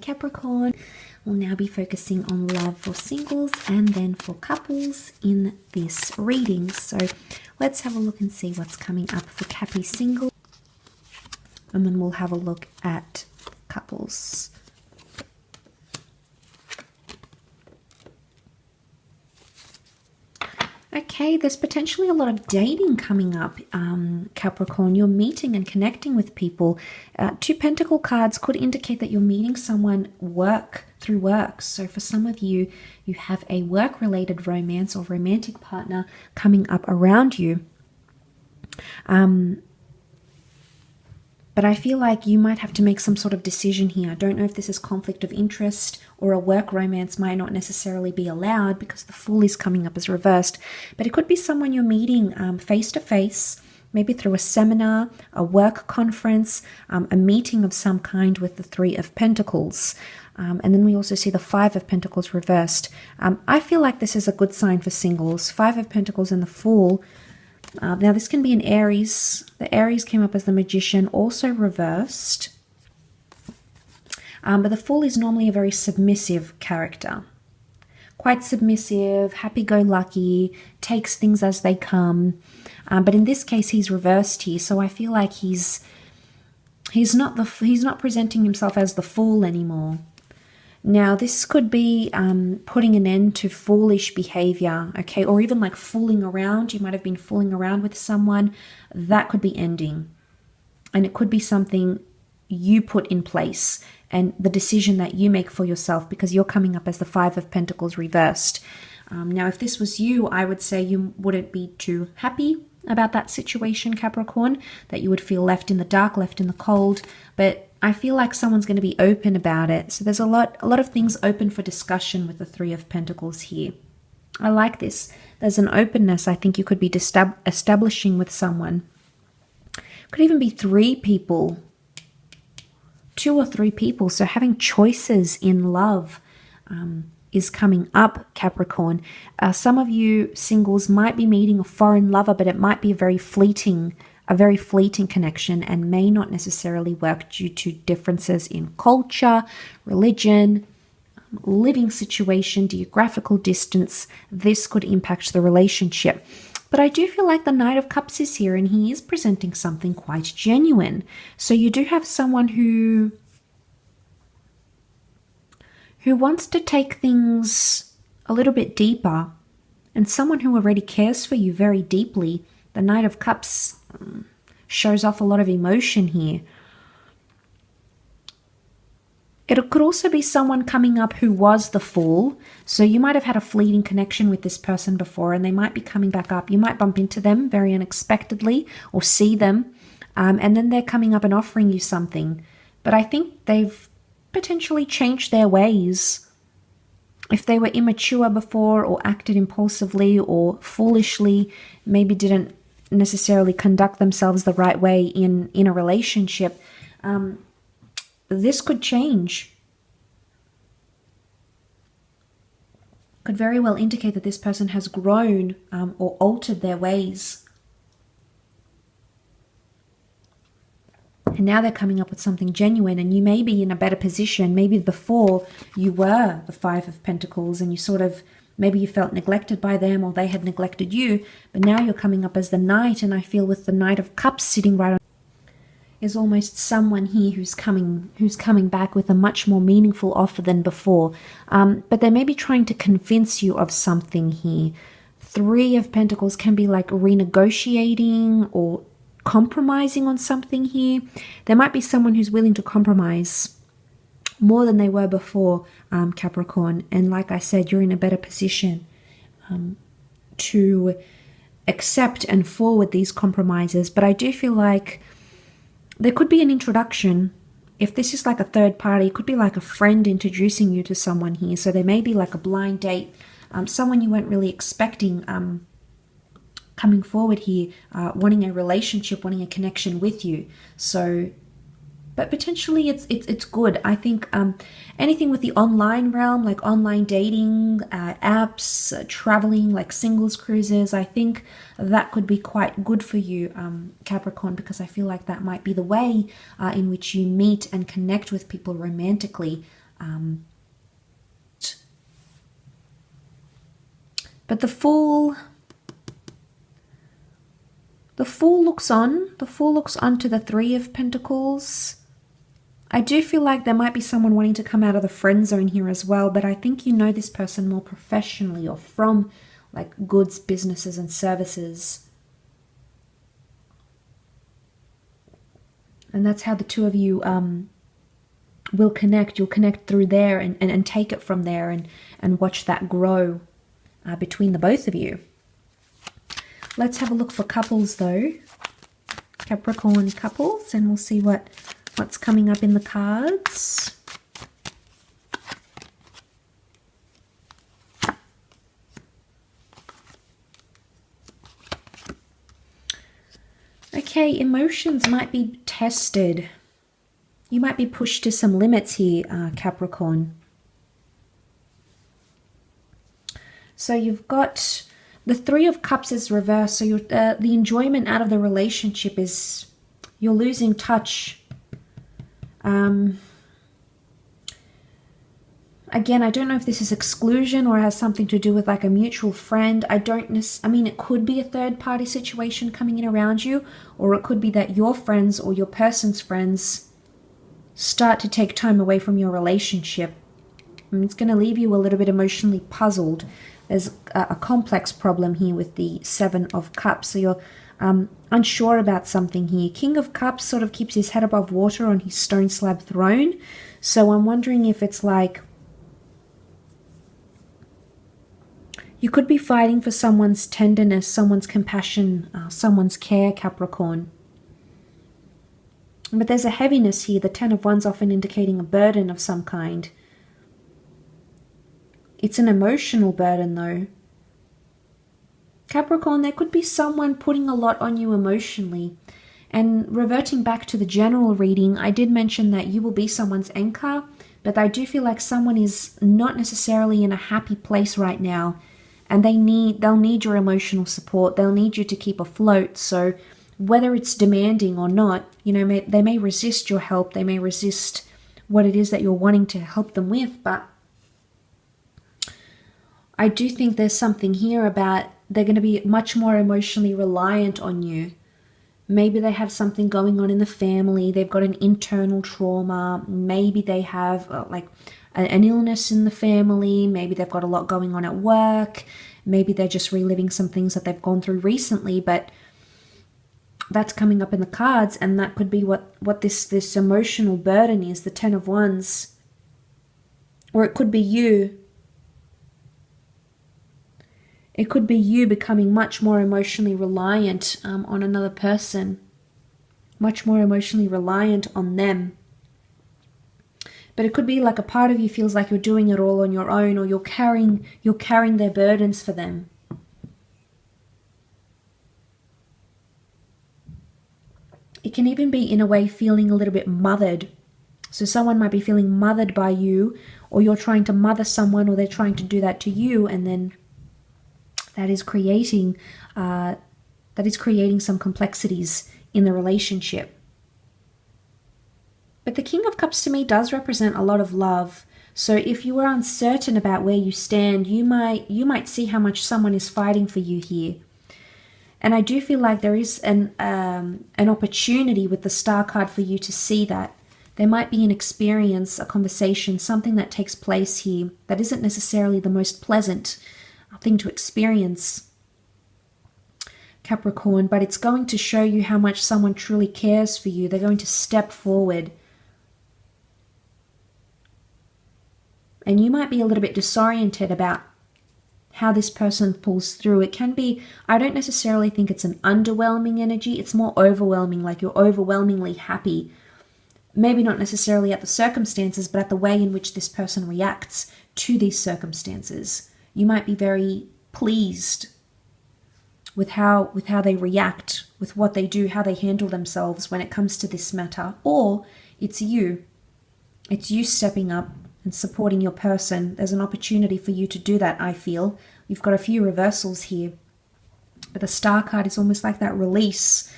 Capricorn. We'll now be focusing on love for singles and then for couples in this reading. So let's have a look and see what's coming up for Cappy single, and then we'll have a look at couples. Okay, there's potentially a lot of dating coming up, Capricorn. You're meeting and connecting with people. Two Pentacle cards could indicate that you're meeting someone through work. So for some of you, you have a work-related romance or romantic partner coming up around you. But I feel like you might have to make some sort of decision here. I don't know if this is conflict of interest, or a work romance might not necessarily be allowed because the Fool is coming up as reversed. But it could be someone you're meeting face-to-face, maybe through a seminar, a work conference, a meeting of some kind with the Three of Pentacles. And then we also see the Five of Pentacles reversed. I feel like this is a good sign for singles. Five of Pentacles and the Fool. Now this can be an Aries. The Aries came up as the Magician, also reversed. But the Fool is normally a very submissive character. Quite submissive, happy-go-lucky, takes things as they come. But in this case, he's reversed here. So I feel like he's not presenting himself as the Fool anymore. Now, this could be putting an end to foolish behavior, okay? Or even like fooling around. You might have been fooling around with someone. That could be ending. And it could be something you put in place and the decision that you make for yourself, because you're coming up as the Five of Pentacles reversed. Now, if this was you, I would say you wouldn't be too happy about that situation, Capricorn, that you would feel left in the dark, left in the cold. But I feel like someone's going to be open about it. So there's a lot of things open for discussion with the Three of Pentacles here. I like this. There's an openness I think you could be establishing with someone. Could even be three people. 2 or 3 people. So having choices in love is coming up, Capricorn. Some of you singles might be meeting a foreign lover, but it might be a very fleeting connection and may not necessarily work due to differences in culture, religion, living situation, geographical distance. This could impact the relationship. But I do feel like the Knight of Cups is here and he is presenting something quite genuine. So you do have someone who wants to take things a little bit deeper, and someone who already cares for you very deeply. The Knight of Cups shows off a lot of emotion here. It could also be someone coming up who was the Fool. So you might have had a fleeting connection with this person before and they might be coming back up. You might bump into them very unexpectedly or see them. And then they're coming up and offering you something. But I think they've potentially changed their ways. If they were immature before or acted impulsively or foolishly, maybe didn't necessarily conduct themselves the right way in a relationship, this could change. Could very well indicate that this person has grown or altered their ways. And now they're coming up with something genuine, and you may be in a better position. Maybe before you were the Five of Pentacles and you sort of, maybe you felt neglected by them or they had neglected you, but now you're coming up as the Knight, and I feel with the Knight of Cups sitting right on is almost someone here who's coming back with a much more meaningful offer than before. But they may be trying to convince you of something here. Three of Pentacles can be like renegotiating or compromising on something here. There might be someone who's willing to compromise more than they were before, Capricorn. And like I said, you're in a better position to accept and forward these compromises. But I do feel like there could be an introduction. If this is like a third party, it could be like a friend introducing you to someone here. So there may be like a blind date, someone you weren't really expecting coming forward here, wanting a relationship, wanting a connection with you. So, but potentially it's good. I think anything with the online realm, like online dating, apps, traveling, like singles cruises, I think that could be quite good for you, Capricorn, because I feel like that might be the way in which you meet and connect with people romantically. But the Fool looks on. The Fool looks on to the Three of Pentacles. I do feel like there might be someone wanting to come out of the friend zone here as well, but I think you know this person more professionally or from like goods, businesses and services. And that's how the two of you will connect. You'll connect through there and take it from there and watch that grow between the both of you. Let's have a look for couples though. Capricorn couples, and we'll see what's coming up in the cards. Okay, emotions might be tested. You might be pushed to some limits here, Capricorn. So you've got the Three of Cups is reversed. So the enjoyment out of the relationship is you're losing touch. Again, I don't know if this is exclusion or has something to do with like a mutual friend. I mean, it could be a third party situation coming in around you, or it could be that your friends or your person's friends start to take time away from your relationship. And it's going to leave you a little bit emotionally puzzled. There's a complex problem here with the Seven of Cups. So you're unsure about something here. King of Cups sort of keeps his head above water on his stone slab throne. So I'm wondering if it's like you could be fighting for someone's tenderness, someone's compassion, someone's care, Capricorn. But there's a heaviness here. The Ten of Wands often indicating a burden of some kind. It's an emotional burden though. Capricorn, there could be someone putting a lot on you emotionally. And reverting back to the general reading, I did mention that you will be someone's anchor, but I do feel like someone is not necessarily in a happy place right now, and they'll need your emotional support. They'll need you to keep afloat. So whether it's demanding or not, you know, they may resist your help. They may resist what it is that you're wanting to help them with, but I do think there's something here about they're going to be much more emotionally reliant on you. Maybe they have something going on in the family. They've got an internal trauma. Maybe they have like an illness in the family. Maybe they've got a lot going on at work. Maybe they're just reliving some things that they've gone through recently, but that's coming up in the cards, and that could be what this emotional burden is, the Ten of Wands. Or it could be you. It could be you becoming much more emotionally reliant on another person, much more emotionally reliant on them. But it could be like a part of you feels like you're doing it all on your own, or you're carrying their burdens for them. It can even be in a way feeling a little bit mothered. So someone might be feeling mothered by you, or you're trying to mother someone, or they're trying to do that to you, and then that is creating some complexities in the relationship. But the King of Cups to me does represent a lot of love. So if you are uncertain about where you stand, you might see how much someone is fighting for you here. And I do feel like there is an opportunity with the Star card for you to see that. There might be an experience, a conversation, something that takes place here that isn't necessarily the most pleasant thing to experience, Capricorn, but it's going to show you how much someone truly cares for you. They're going to step forward. And you might be a little bit disoriented about how this person pulls through. It can be, I don't necessarily think it's an underwhelming energy. It's more overwhelming, like you're overwhelmingly happy. Maybe not necessarily at the circumstances, but at the way in which this person reacts to these circumstances. You might be very pleased with how they react, with what they do, how they handle themselves when it comes to this matter. Or it's you. It's you stepping up and supporting your person. There's an opportunity for you to do that, I feel. You've got a few reversals here. But the Star card is almost like that release.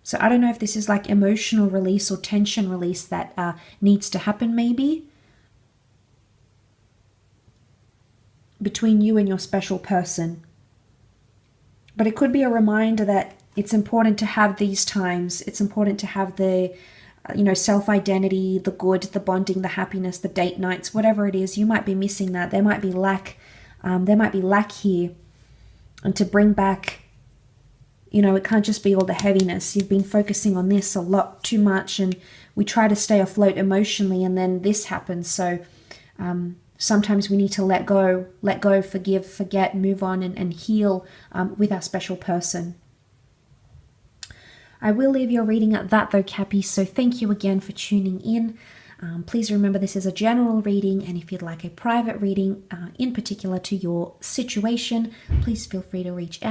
So I don't know if this is like emotional release or tension release that needs to happen maybe between you and your special person. But it could be a reminder that it's important to have these times. It's important to have the, self-identity, the good, the bonding, the happiness, the date nights, whatever it is. You might be missing that. There might be lack. There might be lack here. And to bring back, it can't just be all the heaviness. You've been focusing on this a lot too much, and we try to stay afloat emotionally, and then this happens. So sometimes we need to let go, forgive, forget, move on, and heal with our special person. I will leave your reading at that though, Cappy, so thank you again for tuning in. Please remember this is a general reading, and if you'd like a private reading in particular to your situation, please feel free to reach out.